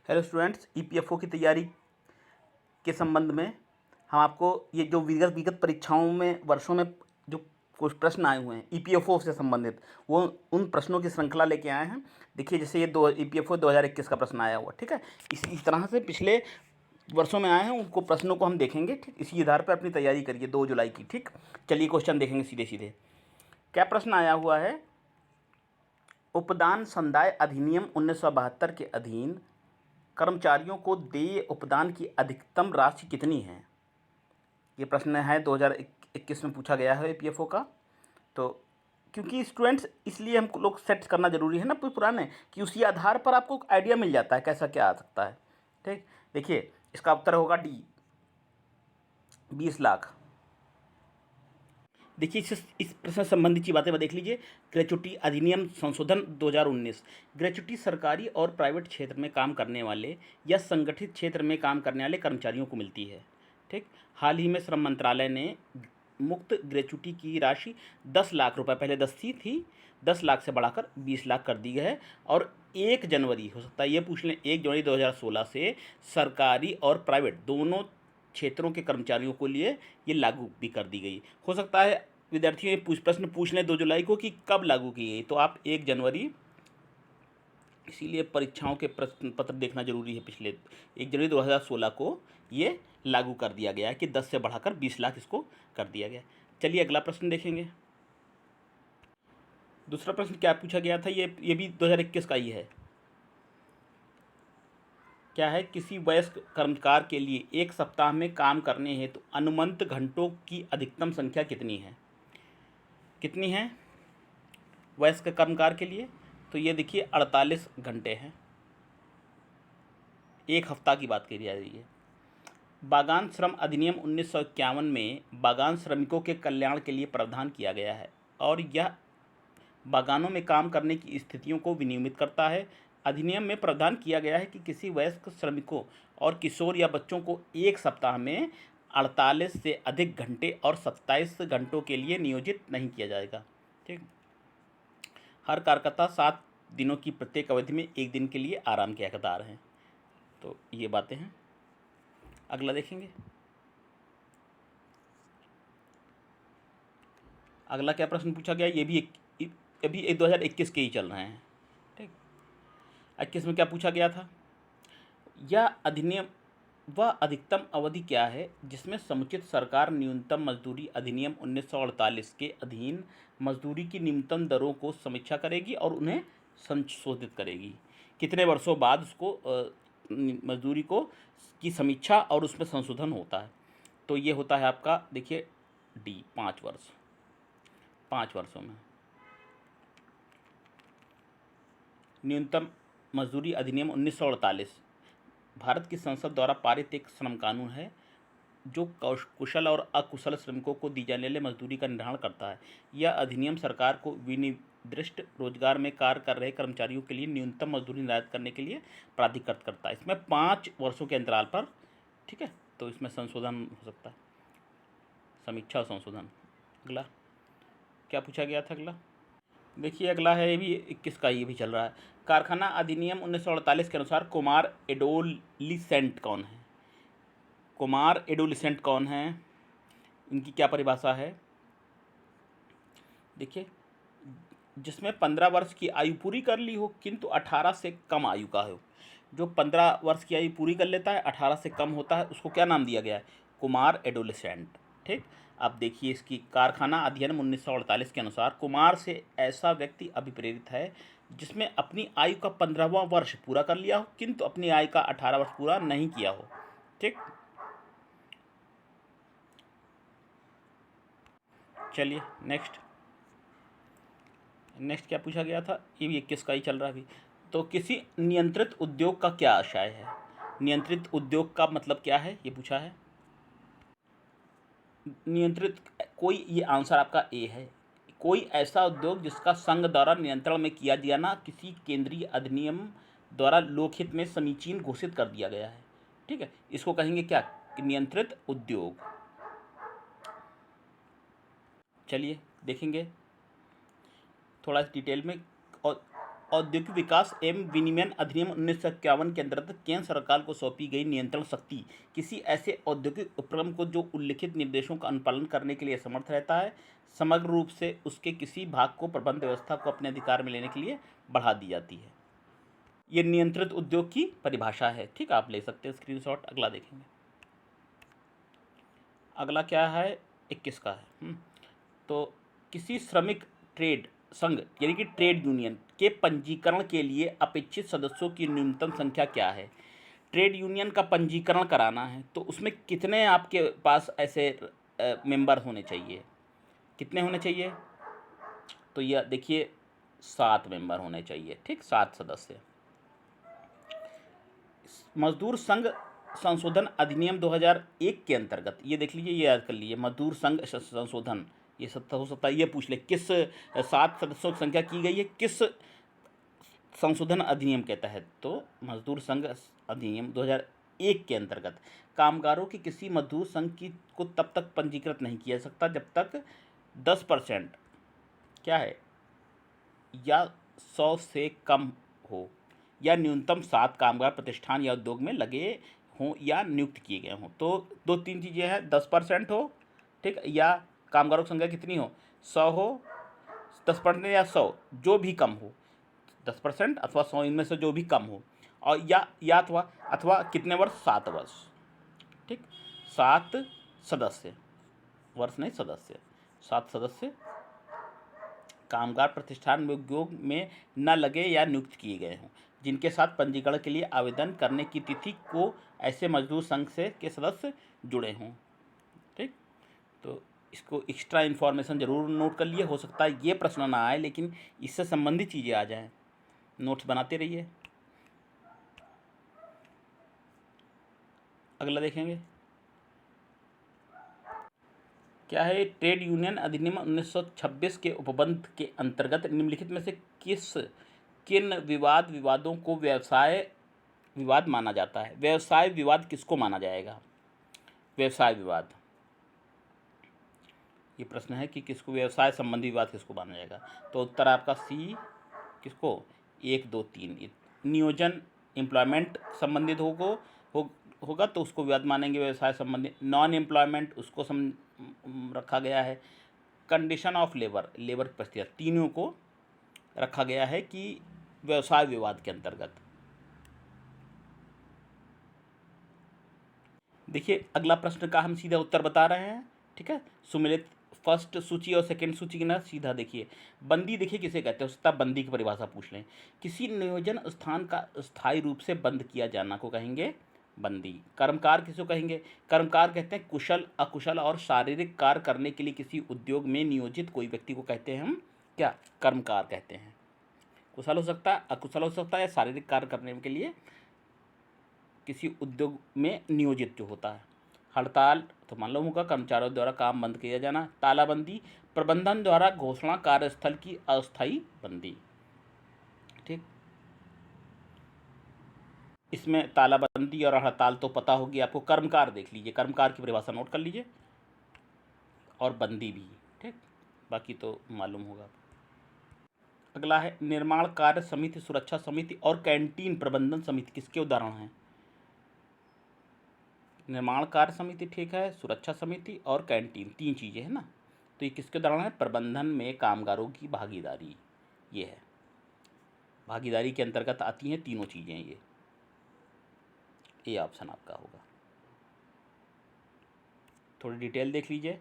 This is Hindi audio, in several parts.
हेलो स्टूडेंट्स, ईपीएफओ की तैयारी के संबंध में हम आपको ये जो विगत परीक्षाओं में वर्षों में जो कुछ प्रश्न आए हुए हैं ईपीएफओ से संबंधित, वो उन प्रश्नों की श्रृंखला लेके आए हैं। देखिए, जैसे ये दो ईपीएफओ 2021 का प्रश्न आया हुआ, ठीक है। इसी तरह से पिछले वर्षों में आए हैं, उनको प्रश्नों को हम देखेंगे, ठीक। इसी आधार पर अपनी तैयारी करिए 2 जुलाई की, ठीक। चलिए क्वेश्चन देखेंगे सीधे सीधे। क्या प्रश्न आया हुआ है? उपदान संदाय अधिनियम 1972 के अधीन कर्मचारियों को देय उपदान की अधिकतम राशि कितनी है? ये प्रश्न है 2021 में पूछा गया है ईपीएफओ का। तो क्योंकि स्टूडेंट्स, इसलिए हम लोग सेट करना ज़रूरी है ना पुराने, कि उसी आधार पर आपको आइडिया मिल जाता है कैसा क्या आ सकता है, ठीक। देखिए, इसका उत्तर होगा डी, 20 लाख। देखिए, इस प्रश्न से संबंधित बातें देख लीजिए। ग्रेच्युटी अधिनियम संशोधन 2019। ग्रेच्युटी सरकारी और प्राइवेट क्षेत्र में काम करने वाले या संगठित क्षेत्र में काम करने वाले कर्मचारियों को मिलती है, ठीक। हाल ही में श्रम मंत्रालय ने मुक्त ग्रेच्युटी की राशि 10 लाख रुपए, पहले 10 थी 10 लाख से बढ़ाकर 20 लाख कर दी है। और 1 जनवरी, हो सकता है ये पूछ लें, 1 जनवरी 2016 से सरकारी और प्राइवेट दोनों क्षेत्रों के कर्मचारियों को लिए ये लागू भी कर दी गई। हो सकता है विद्यार्थियों ये प्रश्न पूछ लें 2 जुलाई को कि कब लागू की गई, तो आप 1 जनवरी, इसीलिए परीक्षाओं के प्रश्न पत्र देखना जरूरी है। पिछले 1 जनवरी 2016 को ये लागू कर दिया गया है कि 10 से बढ़ाकर 20 लाख इसको कर दिया गया। चलिए अगला प्रश्न देखेंगे। दूसरा प्रश्न क्या पूछा गया था? ये भी 2021 का ही है। क्या है? किसी वयस्क कर्मकार के लिए 1 सप्ताह में काम करने हेतु अनुमंत घंटों की अधिकतम संख्या कितनी है? कितनी है वयस्क कर्मकार के लिए? तो ये देखिए 48 घंटे हैं। 1 हफ्ता की बात करी जा रही है। बागान श्रम अधिनियम 1951 में बागान श्रमिकों के कल्याण के लिए प्रावधान किया गया है और यह बागानों में काम करने की स्थितियों को विनियमित करता है। अधिनियम में प्रावधान किया गया है कि किसी वयस्क श्रमिकों और किशोर या बच्चों को 1 सप्ताह में 48 से अधिक घंटे और 27 घंटों के लिए नियोजित नहीं किया जाएगा, ठीक। हर कार्यकर्ता 7 दिनों की प्रत्येक अवधि में 1 दिन के लिए आराम के हकदार हैं। तो ये बातें हैं। अगला देखेंगे। अगला क्या प्रश्न पूछा गया? ये भी अभी 2021 के ही चल रहे हैं, ठीक। 21 में क्या पूछा गया था? यह अधिनियम वह अधिकतम अवधि क्या है जिसमें समुचित सरकार न्यूनतम मजदूरी अधिनियम 1948 के अधीन मजदूरी की न्यूनतम दरों को समीक्षा करेगी और उन्हें संशोधित करेगी? कितने वर्षों बाद उसको मजदूरी को की समीक्षा और उसमें संशोधन होता है? तो ये होता है आपका, देखिए, डी, 5 वर्ष। 5 वर्षों में। न्यूनतम मजदूरी अधिनियम 1948 भारत की संसद द्वारा पारित एक श्रम कानून है जो कुशल और अकुशल श्रमिकों को दी जाने वाली मजदूरी का निर्धारण करता है। यह अधिनियम सरकार को विनिर्दिष्ट रोजगार में कार्य कर रहे कर्मचारियों के लिए न्यूनतम मजदूरी निर्धारित करने के लिए प्राधिकृत करता है। इसमें 5 वर्षों के अंतराल पर, ठीक है, तो इसमें संशोधन हो सकता है, समीक्षा और संशोधन। अगला क्या पूछा गया था? अगला देखिए, अगला है, ये भी 21 का, ये भी चल रहा है। कारखाना अधिनियम 1948 के अनुसार कुमार एडोलिसेंट कौन है? कुमार एडोलिसेंट कौन है? इनकी क्या परिभाषा है? देखिए, जिसमें 15 वर्ष की आयु पूरी कर ली हो किंतु 18 से कम आयु का हो। जो 15 वर्ष की आयु पूरी कर लेता है, 18 से कम होता है, उसको क्या नाम दिया गया है? कुमार एडोलिसेंट, ठीक। अब देखिए, इसकी कारखाना अधिनियम 1948 के अनुसार कुमार से ऐसा व्यक्ति अभिप्रेरित है जिसमें अपनी आयु का 15वां वर्ष पूरा कर लिया हो किंतु अपनी आयु का 18 वर्ष पूरा नहीं किया हो, ठीक। चलिए नेक्स्ट क्या पूछा गया था? ये भी 21 का ही चल रहा है अभी। तो किसी नियंत्रित उद्योग का क्या आशय है? नियंत्रित उद्योग का मतलब क्या है, ये पूछा है। नियंत्रित, कोई, ये आंसर आपका ए है। कोई ऐसा उद्योग जिसका संघ द्वारा नियंत्रण में किया जाना किसी केंद्रीय अधिनियम द्वारा लोकहित में समीचीन घोषित कर दिया गया है, ठीक है, इसको कहेंगे क्या? नियंत्रित उद्योग। चलिए देखेंगे थोड़ा डिटेल में। और औद्योगिक विकास एवं विनियमन अधिनियम 1951 के अंतर्गत केंद्र सरकार को सौंपी गई नियंत्रण शक्ति किसी ऐसे औद्योगिक उपक्रम को जो उल्लिखित निर्देशों का अनुपालन करने के लिए समर्थ रहता है, समग्र रूप से उसके किसी भाग को प्रबंध व्यवस्था को अपने अधिकार में लेने के लिए बढ़ा दी जाती है। ये नियंत्रित उद्योग की परिभाषा है। ठीक, आप ले सकते हैं स्क्रीनशॉट। अगला देखेंगे। अगला क्या है, 21 का है। तो किसी श्रमिक ट्रेड संघ यानी कि ट्रेड यूनियन के पंजीकरण के लिए अपेक्षित सदस्यों की न्यूनतम संख्या क्या है। ट्रेड यूनियन का पंजीकरण कराना है तो उसमें कितने आपके पास ऐसे मेंबर होने चाहिए, कितने होने चाहिए? तो यह देखिए 7 मेंबर होने चाहिए। ठीक, 7 सदस्य। मजदूर संघ संशोधन अधिनियम 2001 के अंतर्गत, ये देख लीजिए, ये याद कर लीजिए, मजदूर संघ संशोधन, ये हो सकता है ये पूछ ले किस 7 सदस्यों की संख्या की गई है, किस संशोधन अधिनियम के तहत। तो मजदूर संघ अधिनियम 2001 के अंतर्गत कामगारों की किसी मजदूर संघ की को तब तक पंजीकृत नहीं किया जा सकता जब तक 10% क्या है या 100 से कम हो, या न्यूनतम 7 कामगार प्रतिष्ठान या उद्योग में लगे हों या नियुक्त किए गए हों। तो 2-3 चीज़ें हैं, 10% हो, ठीक, या कामगारों की संख्या कितनी हो, 100 हो, 10% या 100, जो भी कम हो, 10% अथवा 100 इनमें से जो भी कम हो, और या अथवा कितने वर्ष, 7 वर्ष। ठीक, 7 सदस्य, वर्ष नहीं सदस्य, 7 सदस्य कामगार प्रतिष्ठान में उद्योग में न लगे या नियुक्त किए गए हों, जिनके साथ पंजीकरण के लिए आवेदन करने की तिथि को ऐसे मजदूर संघ से के सदस्य जुड़े हों। ठीक, तो इसको एक्स्ट्रा इन्फॉर्मेशन ज़रूर नोट कर लिए, हो सकता है ये प्रश्न ना आए लेकिन इससे संबंधित चीज़ें आ जाएं, नोट्स बनाते रहिए। अगला देखेंगे क्या है, ट्रेड यूनियन अधिनियम 1926 के उपबंध के अंतर्गत निम्नलिखित में से किन विवादों को व्यवसाय विवाद माना जाता है। व्यवसाय विवाद किसको माना जाएगा? व्यवसाय विवाद, ये प्रश्न है कि किसको व्यवसाय संबंधी विवाद किसको माना जाएगा। तो उत्तर आपका सी, किसको, 1, 2, 3। नियोजन एम्प्लॉयमेंट संबंधित होगा तो उसको विवाद मानेंगे व्यवसाय संबंधी। नॉन एम्प्लॉयमेंट उसको रखा गया है। कंडीशन ऑफ लेबर की परिस्थितियाँ, तीनों को रखा गया है कि व्यवसाय विवाद के अंतर्गत। देखिए अगला प्रश्न का हम सीधा उत्तर बता रहे हैं। ठीक है, सुमेलित फर्स्ट सूची और सेकंड सूची के ना सीधा देखिए। बंदी देखिए किसे कहते हैं, उसका बंदी की परिभाषा पूछ लें। किसी नियोजन स्थान का स्थायी रूप से बंद किया जाना को कहेंगे बंदी। कर्मकार किसको कहेंगे? कर्मकार कहते हैं कुशल, अकुशल और शारीरिक कार्य करने के लिए किसी उद्योग में नियोजित कोई व्यक्ति को कहते हैं हम क्या, कर्मकार कहते हैं। कुशल हो सकता है, अकुशल हो सकता है, या शारीरिक कार्य करने के लिए किसी उद्योग में नियोजित जो होता है। हड़ताल तो मालूम होगा, कर्मचारियों द्वारा काम बंद किया जाना। तालाबंदी, प्रबंधन द्वारा घोषणा कार्यस्थल की अस्थायी बंदी। ठीक, इसमें तालाबंदी और हड़ताल तो पता होगी आपको। कर्मकार देख लीजिए, कर्मकार की परिभाषा नोट कर लीजिए, और बंदी भी। ठीक, बाकी तो मालूम होगा। अगला है निर्माण कार्य समिति, सुरक्षा समिति और कैंटीन प्रबंधन समिति किसके उदाहरण हैं? निर्माण कार्य समिति ठीक है, सुरक्षा समिति और कैंटीन, 3 चीज़ें हैं ना। तो ये किसके उदाहरण है? प्रबंधन में कामगारों की भागीदारी, ये है, भागीदारी के अंतर्गत आती हैं तीनों चीज़ें। ये ऑप्शन आपका होगा। थोड़ी डिटेल देख लीजिए।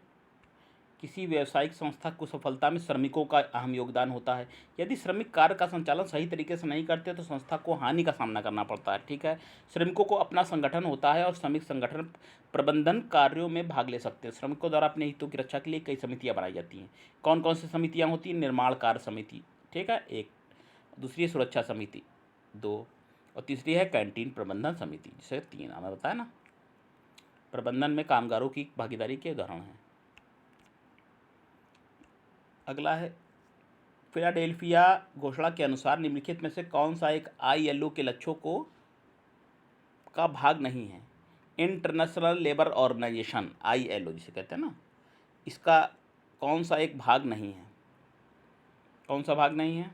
किसी व्यावसायिक संस्था को सफलता में श्रमिकों का अहम योगदान होता है। यदि श्रमिक कार्य का संचालन सही तरीके से नहीं करते तो संस्था को हानि का सामना करना पड़ता है। ठीक है, श्रमिकों को अपना संगठन होता है और श्रमिक संगठन प्रबंधन कार्यों में भाग ले सकते हैं। श्रमिकों द्वारा अपने हितों की रक्षा के लिए कई समितियाँ बनाई जाती हैं। कौन कौन सी समितियाँ होती हैं? निर्माण कार्य समिति, ठीक है, 1, दूसरी सुरक्षा समिति 2, और तीसरी है कैंटीन प्रबंधन समिति, जिसे 3 हमें बताया ना। प्रबंधन में कामगारों की भागीदारी के उदाहरण हैं। अगला है फिलाडेल्फिया घोषणा के अनुसार निम्नलिखित में से कौन सा एक ILO के लक्ष्यों का भाग नहीं है? इंटरनेशनल लेबर ऑर्गेनाइजेशन, ILO जिसे कहते हैं ना, इसका कौन सा एक भाग नहीं है? कौन सा भाग नहीं है?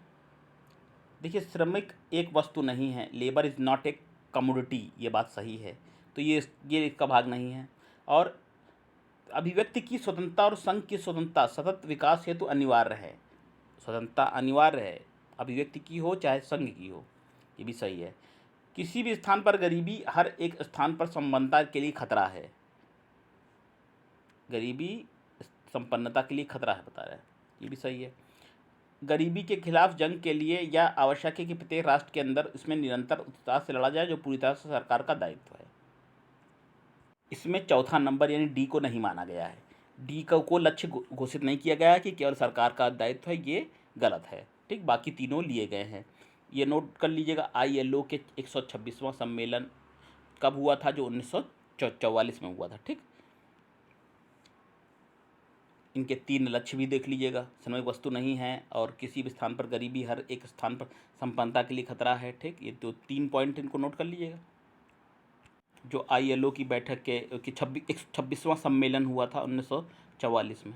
देखिए, श्रमिक एक वस्तु नहीं है, labour is not a commodity, ये बात सही है। तो ये इसका भाग नहीं है। और अभिव्यक्ति की स्वतंत्रता और संघ की स्वतंत्रता सतत विकास हेतु अनिवार्य है। स्वतंत्रता अनिवार्य है, अभिव्यक्ति की हो चाहे संघ की हो, ये भी सही है। किसी भी स्थान पर गरीबी हर एक स्थान पर संपन्नता के लिए खतरा है। गरीबी संपन्नता के लिए खतरा है बता रहा है, ये भी सही है। गरीबी के खिलाफ जंग के लिए या आवश्यक है कि प्रत्येक राष्ट्र के अंदर इसमें निरंतर उत्साह से लड़ा जाए, जो पूरी तरह से सरकार का दायित्व है। इसमें चौथा नंबर यानी डी को नहीं माना गया है। डी को लक्ष्य घोषित नहीं किया गया है कि केवल सरकार का दायित्व है, ये गलत है। ठीक, बाकी तीनों लिए गए हैं। ये नोट कर लीजिएगा। ILO के 126वां सम्मेलन कब हुआ था? जो 1944 में हुआ था। ठीक, इनके 3 लक्ष्य भी देख लीजिएगा। श्रमिक वस्तु नहीं है, और किसी भी स्थान पर गरीबी हर एक स्थान पर संपन्नता के लिए खतरा है। ठीक, ये तो 3 पॉइंट इनको नोट कर लीजिएगा। जो ILO की बैठक के 126वां सम्मेलन हुआ था 1944 में।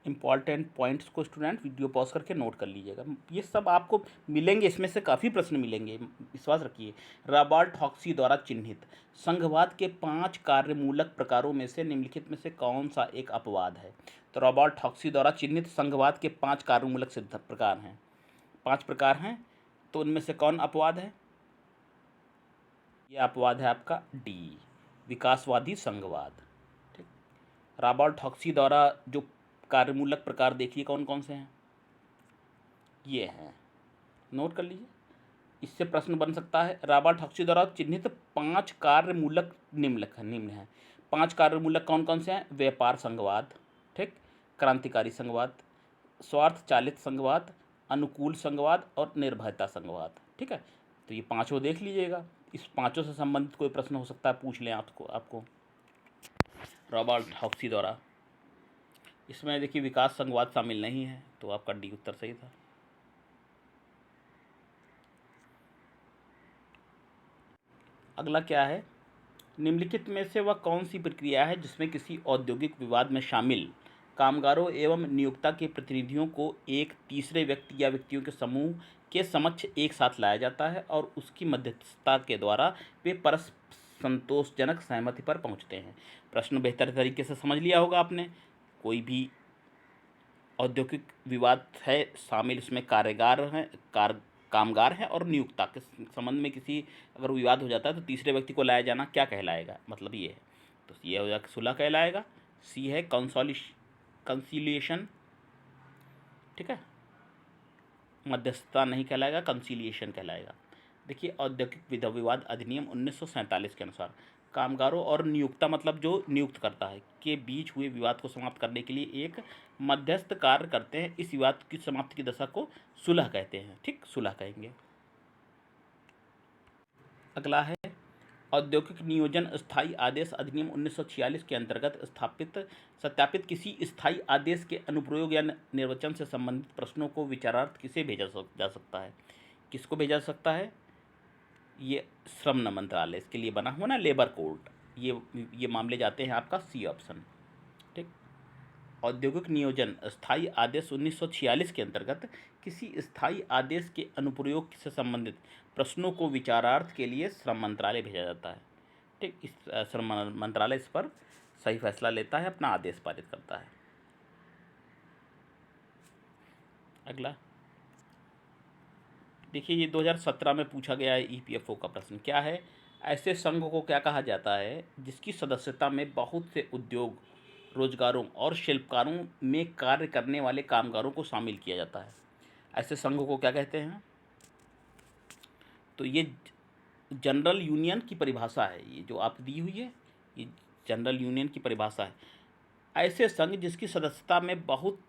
इम्पॉर्टेंट पॉइंट्स को स्टूडेंट वीडियो पॉज करके नोट कर लीजिएगा। ये सब आपको मिलेंगे, इसमें से काफ़ी प्रश्न मिलेंगे, विश्वास रखिए। रॉबर्ट हॉक्सी द्वारा चिन्हित संघवाद के 5 कार्यमूलक प्रकारों में से निम्नलिखित में से कौन सा एक अपवाद है? तो रॉबर्ट हॉक्सी द्वारा चिन्हित संघवाद के 5 कार्यमूलक सिद्ध प्रकार हैं, 5 प्रकार हैं। तो उनमें से कौन अपवाद है? यह अपवाद है आपका डी, विकासवादी संघवाद। ठीक, रॉबर्ट हॉक्सी द्वारा जो कार्यमूलक प्रकार देखिए कौन कौन से हैं, ये हैं, नोट कर लीजिए। इससे प्रश्न बन सकता है। रॉबर्ट हॉक्सी द्वारा चिन्हित 5 कार्यमूलक निम्न हैं। 5 कार्यमूलक कौन कौन से हैं? व्यापार संघवाद, ठीक, क्रांतिकारी संघवाद, स्वार्थ चालित संघवाद, अनुकूल संघवाद और निर्भयता संघवाद। ठीक है, तो ये पाँचों देख लीजिएगा। इस पाँचों से संबंधित कोई प्रश्न हो सकता है, पूछ लें आपको रॉबर्ट हॉक्सी द्वारा। इसमें देखिए विकास संघवाद शामिल नहीं है, तो आपका डी उत्तर सही था। अगला क्या है? निम्नलिखित में से वह कौन सी प्रक्रिया है जिसमें किसी औद्योगिक विवाद में शामिल कामगारों एवं नियोक्ता के प्रतिनिधियों को एक तीसरे व्यक्ति या व्यक्तियों के समूह के समक्ष एक साथ लाया जाता है और उसकी मध्यस्थता के द्वारा वे परस्पर संतोषजनक सहमति पर पहुंचते हैं? प्रश्न बेहतर तरीके से समझ लिया होगा आपने। कोई भी औद्योगिक विवाद है, शामिल इसमें कामगार हैं और नियोक्ता के संबंध में किसी अगर विवाद हो जाता है तो तीसरे व्यक्ति को लाया जाना क्या कहलाएगा? मतलब ये है, तो ये हो जाएगा सुलह कहलाएगा। सी है कंसिलिएशन, ठीक है, मध्यस्थता नहीं कहलाएगा, कंसिलिएशन कहलाएगा। देखिए, औद्योगिक विवाद अधिनियम 1947 के अनुसार कामगारों और नियोक्ता, मतलब जो नियुक्त करता है, के बीच हुए विवाद को समाप्त करने के लिए एक मध्यस्थ कार्य करते हैं। इस विवाद की समाप्ति की दशा को सुलह कहते हैं। ठीक, सुलह कहेंगे। अगला है औद्योगिक नियोजन स्थायी आदेश अधिनियम 1946 के अंतर्गत सत्यापित किसी स्थायी आदेश के अनुप्रयोग या निर्वचन से संबंधित प्रश्नों को विचारार्थ किसे भेजा जा सकता है? किसको भेजा सकता है? ये श्रम मंत्रालय इसके लिए बना हुआ ना, लेबर कोर्ट, ये मामले जाते हैं आपका सी ऑप्शन। ठीक, औद्योगिक नियोजन स्थायी आदेश 1946 के अंतर्गत किसी स्थायी आदेश के अनुप्रयोग से संबंधित प्रश्नों को विचारार्थ के लिए श्रम मंत्रालय भेजा जाता है। ठीक, इस श्रम मंत्रालय इस पर सही फैसला लेता है, अपना आदेश पारित करता है। अगला देखिए, ये 2017 में पूछा गया है EPFO का प्रश्न। क्या है? ऐसे संघ को क्या कहा जाता है जिसकी सदस्यता में बहुत से उद्योग, रोजगारों और शिल्पकारों में कार्य करने वाले कामगारों को शामिल किया जाता है? ऐसे संघ को क्या कहते हैं? तो ये जनरल यूनियन की परिभाषा है, ये जो आप दी हुई है, ये जनरल यूनियन की परिभाषा है। ऐसे संघ जिसकी सदस्यता में बहुत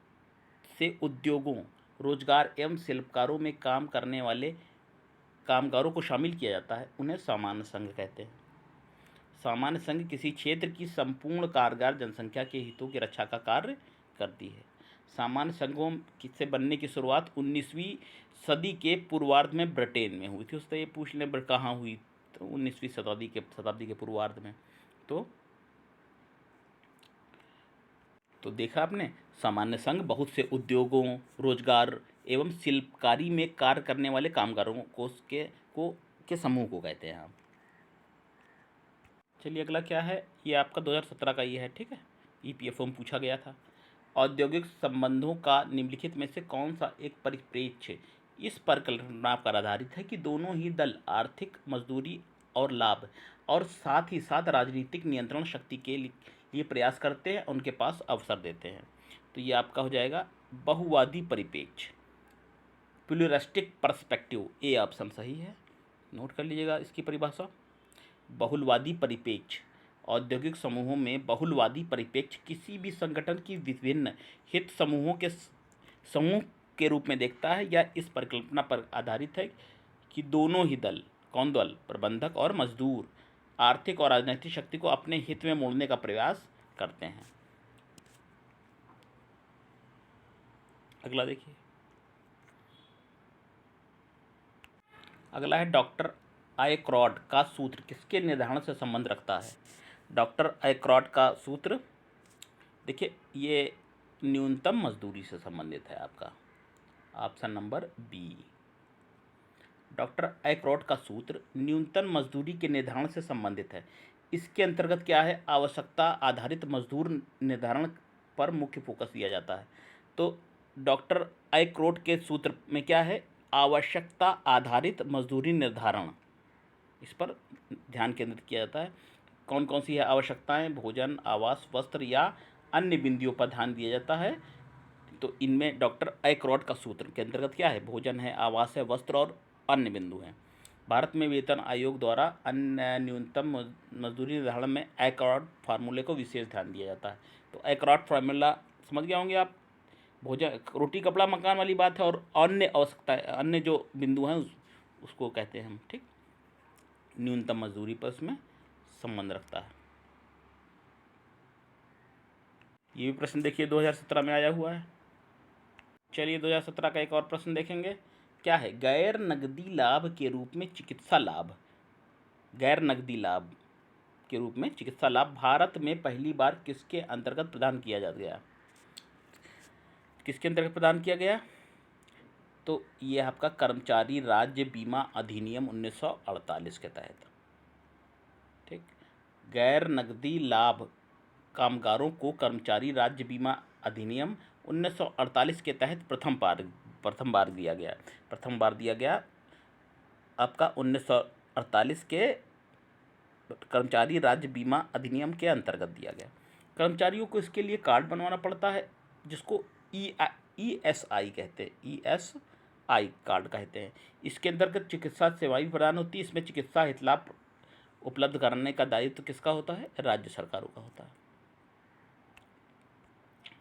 से उद्योगों, रोजगार एवं शिल्पकारों में काम करने वाले कामगारों को शामिल किया जाता है, उन्हें सामान्य संघ कहते हैं। सामान्य संघ किसी क्षेत्र की संपूर्ण कामगार जनसंख्या के हितों की रक्षा का कार्य करती है। सामान्य संघों से बनने की शुरुआत 19वीं सदी के पूर्वार्ध में ब्रिटेन में हुई थी। उससे ये पूछ लें कहाँ हुई, तो 19वीं शताब्दी के पूर्वार्ध में। तो देखा आपने, सामान्य संघ बहुत से उद्योगों, रोजगार एवं शिल्पकारी में कार्य करने वाले कामगारों को के समूह को कहते हैं हम। चलिए अगला क्या है, ये आपका 2017 का ये है, ठीक है, ईपीएफओ में पूछा गया था। औद्योगिक संबंधों का निम्नलिखित में से कौन सा एक परिप्रेक्ष्य इस परिकल्पना पर आधारित है कि दोनों ही दल आर्थिक मजदूरी और लाभ और साथ ही साथ राजनीतिक नियंत्रण शक्ति के लिए प्रयास करते हैं, उनके पास अवसर देते हैं। तो ये आपका हो जाएगा बहुवादी परिप्रेक्ष्य, प्लूरलिस्टिक पर्सपेक्टिव, ए ऑप्शन सही है, नोट कर लीजिएगा इसकी परिभाषा। बहुलवादी परिप्रेक्ष्य, औद्योगिक समूहों में बहुलवादी परिप्रेक्ष्य किसी भी संगठन की विभिन्न हित समूहों के समूह के रूप में देखता है या इस परिकल्पना पर आधारित है कि दोनों ही दल, कौन दल, प्रबंधक और मजदूर, आर्थिक और राजनीतिक शक्ति को अपने हित में मोड़ने का प्रयास करते हैं। अगला देखिए, अगला है डॉक्टर आयक्रॉड का सूत्र किसके निर्धारण से संबंध रखता है। डॉक्टर आयक्रॉड का सूत्र देखिए, ये न्यूनतम मजदूरी से संबंधित है आपका, ऑप्शन नंबर बी। डॉक्टर आयक्रॉड का सूत्र न्यूनतम मजदूरी के निर्धारण से संबंधित है। इसके अंतर्गत क्या है, आवश्यकता आधारित मजदूर निर्धारण पर मुख्य फोकस दिया जाता है। तो डॉक्टर आयक्रॉड के सूत्र में क्या है, आवश्यकता आधारित मजदूरी निर्धारण, इस पर ध्यान केंद्रित किया जाता है। कौन कौन सी है आवश्यकताएं, भोजन, आवास, वस्त्र या अन्य बिंदुओं पर ध्यान दिया जाता है। तो इनमें डॉक्टर आयक्रॉड का सूत्र के अंतर्गत क्या है, भोजन है, आवास है, वस्त्र और अन्य बिंदु हैं। भारत में वेतन आयोग द्वारा अन्य न्यूनतम मजदूरी निर्धारण में आयक्रॉड फार्मूले को विशेष ध्यान दिया जाता है। तो आयक्रॉड फार्मूला समझ गए होंगे आप, भोजन, रोटी, कपड़ा, मकान वाली बात है, और अन्य आवश्यकता, अन्य जो बिंदु हैं उसको कहते हैं हम, ठीक, न्यूनतम मजदूरी पर उसमें संबंध रखता है। ये भी प्रश्न देखिए 2017 में आया हुआ है। चलिए 2017 का एक और प्रश्न देखेंगे, क्या है, गैर नगदी लाभ के रूप में चिकित्सा लाभ, गैर नगदी लाभ के रूप में चिकित्सा लाभ भारत में पहली बार किसके अंतर्गत प्रदान किया जा गया, किसके अंतर्गत प्रदान किया गया। तो ये आपका कर्मचारी राज्य बीमा अधिनियम 1948 के तहत, ठीक, गैर नगदी लाभ कामगारों को कर्मचारी राज्य बीमा अधिनियम 1948 के तहत प्रथम बार दिया गया आपका 1948 के कर्मचारी राज्य बीमा अधिनियम के अंतर्गत दिया गया। कर्मचारियों को इसके लिए कार्ड बनवाना पड़ता है, जिसको ESI कहते हैं, ESI कार्ड कहते हैं। इसके अंतर्गत चिकित्सा सेवाएं प्रदान होती है। इसमें चिकित्सा हित लाभ उपलब्ध कराने का दायित्व किसका होता है, राज्य सरकारों का होता है।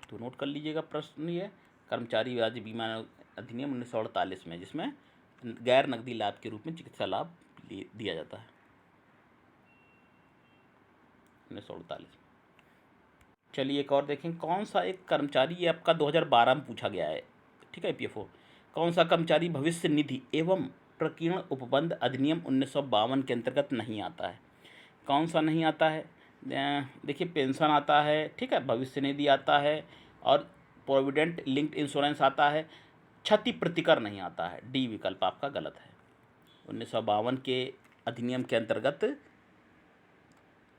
तो नोट कर लीजिएगा प्रश्न, ये कर्मचारी राज्य बीमा अधिनियम 1948 में, जिसमें गैर नकदी लाभ के रूप में चिकित्सा लाभ दिया जाता है 1948। चलिए एक और देखें, कौन सा एक कर्मचारी, ये आपका 2012 में पूछा गया है, ठीक है, EPFO, कौन सा कर्मचारी भविष्य निधि एवं प्रकीर्ण उपबंध अधिनियम 1952 के अंतर्गत नहीं आता है। कौन सा नहीं आता है, देखिए पेंशन आता है, ठीक है, भविष्य निधि आता है और प्रोविडेंट लिंक्ड इंश्योरेंस आता है, क्षति प्रतिकर नहीं आता है। डी विकल्प आपका गलत है। 1952 के अधिनियम के अंतर्गत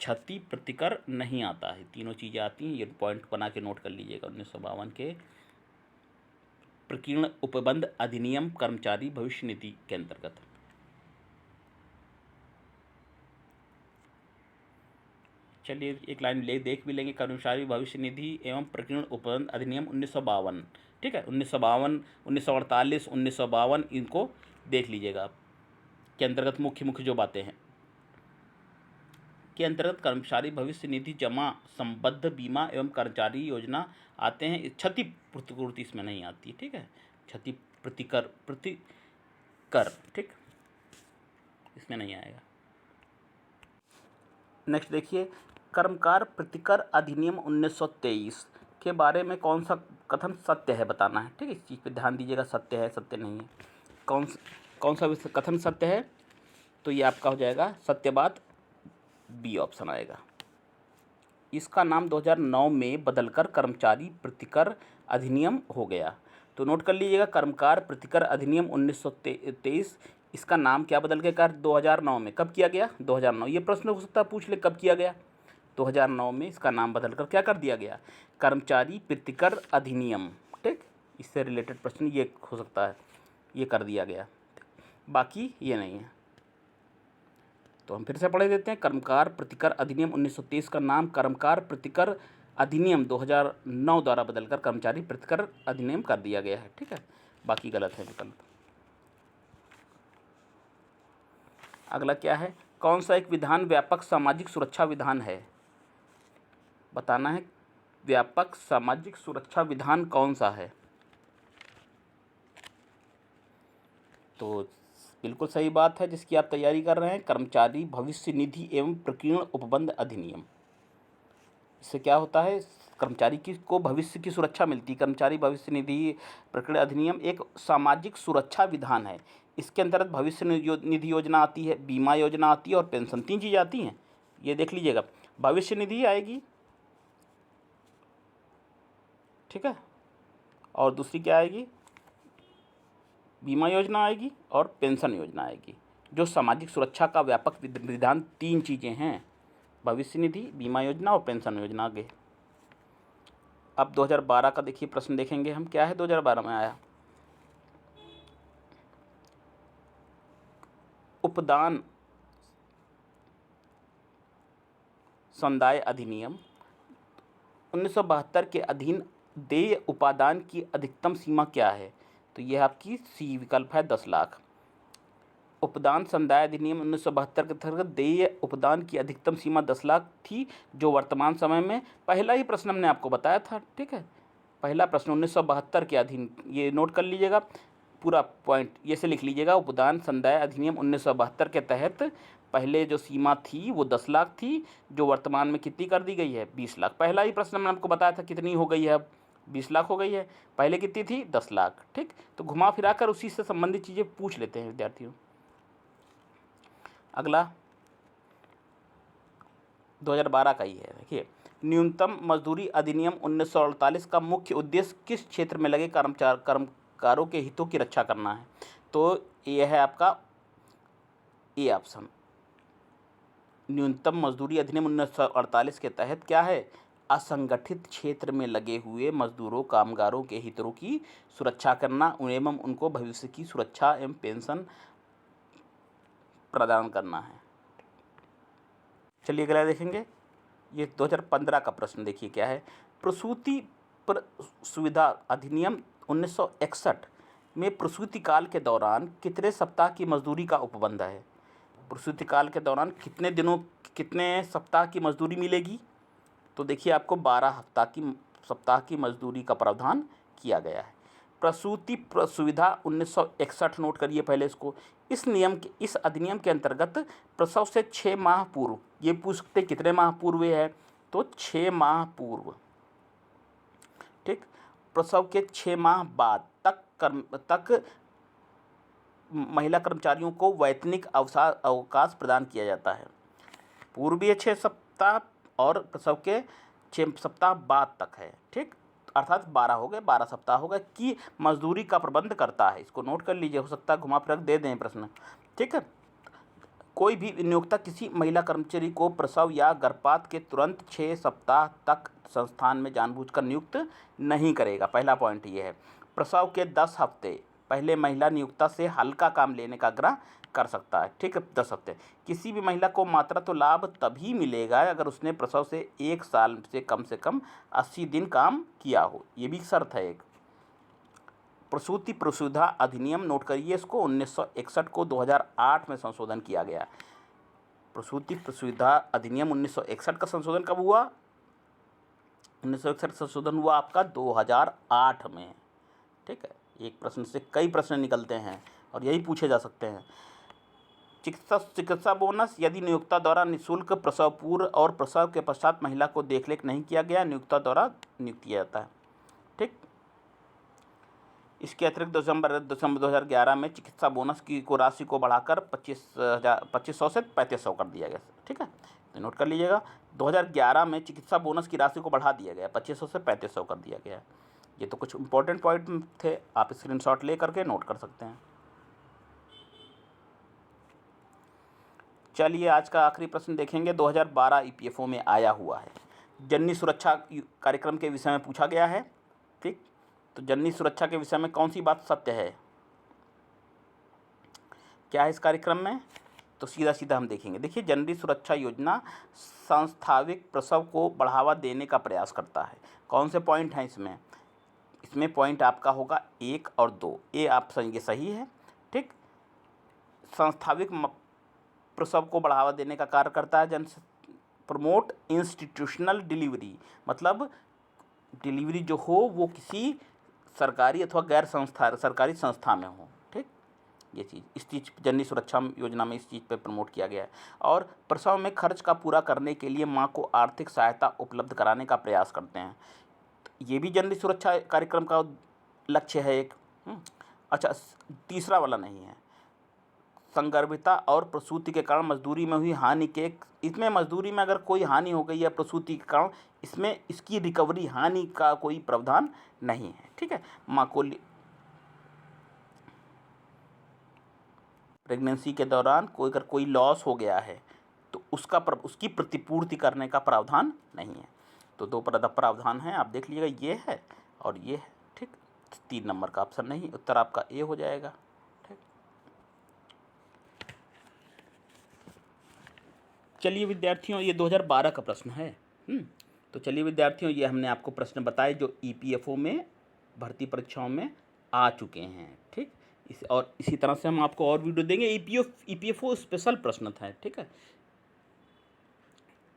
क्षति प्रतिकर नहीं आता है, तीनों चीज़ें आती हैं, ये पॉइंट बना के नोट कर लीजिएगा। 1952 के प्रकीर्ण उपबंध अधिनियम कर्मचारी भविष्य निधि के अंतर्गत। चलिए एक लाइन देख भी लेंगे, कर्मचारी भविष्य निधि एवं प्रकीर्ण उपबंध अधिनियम 1952, ठीक है, 1952, 1948, 1952, इनको देख लीजिएगा आप, के अंतर्गत मुख्य जो बातें हैं के अंतर्गत कर्मचारी भविष्य निधि जमा संबद्ध बीमा एवं कर्मचारी योजना आते हैं। क्षति प्रतिपूर्ति इसमें नहीं आती, ठीक है, क्षति प्रतिकर, ठीक, इसमें नहीं आएगा। नेक्स्ट देखिए, कर्मकार प्रतिकर अधिनियम 1923 के बारे में कौन सा कथन सत्य है बताना है, ठीक है, इस चीज़ पे ध्यान दीजिएगा, सत्य है सत्य नहीं है, कौन सा कथन सत्य है। तो ये आपका हो जाएगा सत्यवाद, बी ऑप्शन आएगा। इसका नाम 2009 में बदलकर कर्मचारी प्रतिकर अधिनियम हो गया। तो नोट कर लीजिएगा, कर्मकार प्रतिकर अधिनियम 1923, इसका नाम क्या बदल के कर 2009 में कब किया गया? 2009। ये प्रश्न हो सकता है पूछ ले कब किया गया? 2009 में इसका नाम बदलकर क्या कर दिया गया? कर्मचारी प्रतिकर अधिनियम। ठीक, इससे रिलेटेड प्रश्न ये हो सकता है, ये कर दिया गया, बाकी ये नहीं है। तो हम फिर से पढ़े देते हैं, कर्मकार प्रतिकर अधिनियम 1923 का नाम कर्मकार प्रतिकर अधिनियम 2009 द्वारा बदलकर कर्मचारी प्रतिकर अधिनियम कर दिया गया है। ठीक है, बाकी गलत है विकल्प। अगला क्या है? कौन सा एक विधान व्यापक सामाजिक सुरक्षा विधान है? बताना है, व्यापक सामाजिक सुरक्षा विधान कौन सा है? तो बिल्कुल सही बात है, जिसकी आप तैयारी कर रहे हैं, कर्मचारी भविष्य निधि एवं प्रकीर्ण उपबंध अधिनियम। इससे क्या होता है? कर्मचारी की को भविष्य की सुरक्षा मिलती है। कर्मचारी भविष्य निधि प्रकीर्ण अधिनियम एक सामाजिक सुरक्षा विधान है। इसके अंतर्गत भविष्य निधि योजना आती है, बीमा योजना आती है और पेंशन, 3 चीज़ें आती हैं। ये देख लीजिएगा, भविष्य निधि आएगी, ठीक है, और दूसरी क्या आएगी? बीमा योजना आएगी और पेंशन योजना आएगी। जो सामाजिक सुरक्षा का व्यापक विधान 3 चीज़ें हैं, भविष्य निधि, बीमा योजना और पेंशन योजना। आगे अब 2012 का देखिए प्रश्न देखेंगे हम, क्या है 2012 में आया? उपदान संदाय अधिनियम 1972 के अधीन देय उपादान की अधिकतम सीमा क्या है? तो यह आपकी सी विकल्प है, 10 लाख। उपदान संदाय अधिनियम 1972 के अंतर्गत देय उपदान की अधिकतम सीमा 10 लाख थी, जो वर्तमान समय में, पहला ही प्रश्न हमने आपको बताया था। ठीक है, पहला प्रश्न 1972 के अधीन, ये नोट कर लीजिएगा, पूरा पॉइंट ये से लिख लीजिएगा। उपदान संदाय अधिनियम 1972 के तहत पहले जो सीमा थी वो 10 लाख थी, जो वर्तमान में कितनी कर दी गई है? 20 लाख। पहला ही प्रश्न मैंने आपको बताया था कितनी हो गई है, अब 20 लाख हो गई है, पहले कितनी थी? 10 लाख। ठीक, तो घुमा फिरा कर उसी से संबंधित चीज़ें पूछ लेते हैं विद्यार्थियों। अगला 2012 का ही है, देखिए, न्यूनतम मजदूरी अधिनियम 1948 का मुख्य उद्देश्य किस क्षेत्र में लगे कर्मकारों के हितों की रक्षा करना है? तो यह है आपका ए ऑप्शन। न्यूनतम मजदूरी अधिनियम 1948 के तहत क्या है? असंगठित क्षेत्र में लगे हुए मजदूरों, कामगारों के हितों की सुरक्षा करना एवं उनको भविष्य की सुरक्षा एवं पेंशन प्रदान करना है। चलिए अगला देखेंगे, ये 2015 का प्रश्न देखिए क्या है। प्रसूति पर सुविधा अधिनियम 1961 में प्रसूति काल के दौरान कितने सप्ताह की मजदूरी का उपबंध है? प्रसूति काल के दौरान कितने दिनों, कितने सप्ताह की मजदूरी मिलेगी? तो देखिए आपको 12 सप्ताह की मजदूरी का प्रावधान किया गया है। प्रसूति सुविधा 1961 नोट करिए पहले इसको। इस अधिनियम के अंतर्गत प्रसव से 6 माह पूर्व, ये पूछ सकते कितने माह पूर्व है, तो 6 माह पूर्व, ठीक, प्रसव के 6 माह बाद तक महिला कर्मचारियों को वैतनिक अवकाश प्रदान किया जाता है। पूर्वीय 6 सप्ताह और प्रसव के 6 सप्ताह बाद तक है। ठीक, अर्थात 12 हो गए, 12 सप्ताह हो गए की मजदूरी का प्रबंध करता है। इसको नोट कर लीजिए, हो सकता है घुमा फिरा दे दें प्रश्न। ठीक है, कोई भी नियोक्ता किसी महिला कर्मचारी को प्रसव या गर्भपात के तुरंत 6 सप्ताह तक संस्थान में जानबूझकर नियुक्त नहीं करेगा। पहला पॉइंट ये है। प्रसव के 10 हफ्ते पहले महिला नियोक्ता से हल्का काम लेने का आग्रह कर सकता है। ठीक है, 10 हफ्ते। किसी भी महिला को मातृत्व लाभ तभी मिलेगा अगर उसने प्रसव से 1 साल से कम 80 दिन काम किया हो, ये भी शर्त है एक। प्रसूति प्रसुविधा अधिनियम नोट करिए इसको, 1961 को 2008 में संशोधन किया गया। प्रसूति प्रसुविधा अधिनियम 1961 का संशोधन कब हुआ? 1961 संशोधन हुआ आपका 2008 में। ठीक है, एक प्रश्न से कई प्रश्न निकलते हैं और यही पूछे जा सकते हैं। चिकित्सा बोनस यदि नियोक्ता द्वारा निःशुल्क प्रसव पूर्व और प्रसव के पश्चात महिला को देखरेख नहीं किया गया, नियोक्ता द्वारा नियुक्त किया जाता है। ठीक, इसके अतिरिक्त दिसंबर 2011 में चिकित्सा बोनस की राशि को बढ़ाकर 2500 से 3500 कर दिया गया। ठीक है, तो नोट कर लीजिएगा, 2011 में चिकित्सा बोनस की राशि को बढ़ा दिया गया, 2500 से 3500 कर दिया गया। ये तो कुछ इंपॉर्टेंट पॉइंट थे, आप स्क्रीनशॉट ले करके नोट कर सकते हैं। चलिए आज का आखिरी प्रश्न देखेंगे। 2012 ईपीएफओ में आया हुआ है, जननी सुरक्षा कार्यक्रम के विषय में पूछा गया है। ठीक, तो जननी सुरक्षा के विषय में कौन सी बात सत्य है, क्या है इस कार्यक्रम में, तो सीधा सीधा हम देखेंगे। देखिए, जननी सुरक्षा योजना संस्थाविक प्रसव को बढ़ावा देने का प्रयास करता है। कौन से पॉइंट हैं इसमें, इसमें पॉइंट आपका होगा 1 और 2, ये आप ये सही है। ठीक, संस्थाविक प्रसव को बढ़ावा देने का कार्य करता है। प्रमोट इंस्टीट्यूशनल डिलीवरी, मतलब डिलीवरी जो हो वो किसी सरकारी अथवा गैर सरकारी संस्था में हो। ठीक, ये चीज़, इस चीज़ जननी सुरक्षा योजना में इस चीज़ पे प्रमोट किया गया है। और प्रसव में खर्च का पूरा करने के लिए माँ को आर्थिक सहायता उपलब्ध कराने का प्रयास करते हैं। ये भी जननी सुरक्षा कार्यक्रम का लक्ष्य है एक। अच्छा, तीसरा वाला नहीं है, संगर्भिता और प्रसूति के कारण मजदूरी में हुई हानि के, इसमें मजदूरी में अगर कोई हानि हो गई है प्रसूति के कारण, इसमें इसकी रिकवरी हानि का कोई प्रावधान नहीं है। ठीक है, माँ को प्रेगनेंसी के दौरान अगर कोई लॉस हो गया है तो उसकी प्रतिपूर्ति करने का प्रावधान नहीं है। तो 2 प्रावधान हैं, आप देख लीजिएगा, ये है और ये है। ठीक, 3 नंबर का ऑप्शन नहीं, उत्तर आपका ए हो जाएगा। ठीक, चलिए विद्यार्थियों, ये 2012 का प्रश्न है। तो चलिए विद्यार्थियों, ये हमने आपको प्रश्न बताए जो ईपीएफओ में भर्ती परीक्षाओं में आ चुके हैं। ठीक, और इसी तरह से हम आपको और वीडियो देंगे। ईपीएफओ स्पेशल प्रश्न था। ठीक है,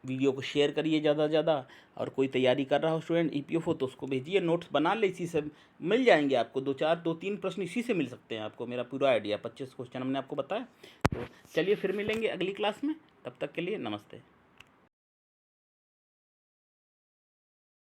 वीडियो को शेयर करिए ज़्यादा से ज़्यादा, और कोई तैयारी कर रहा हो स्टूडेंट ईपीएफओ तो उसको भेजिए, नोट्स बना ले, इसी से मिल जाएंगे आपको। 2-3 प्रश्न इसी से मिल सकते हैं आपको। मेरा पूरा आइडिया 25 क्वेश्चन हमने आपको बताया। तो चलिए फिर मिलेंगे अगली क्लास में, तब तक के लिए नमस्ते।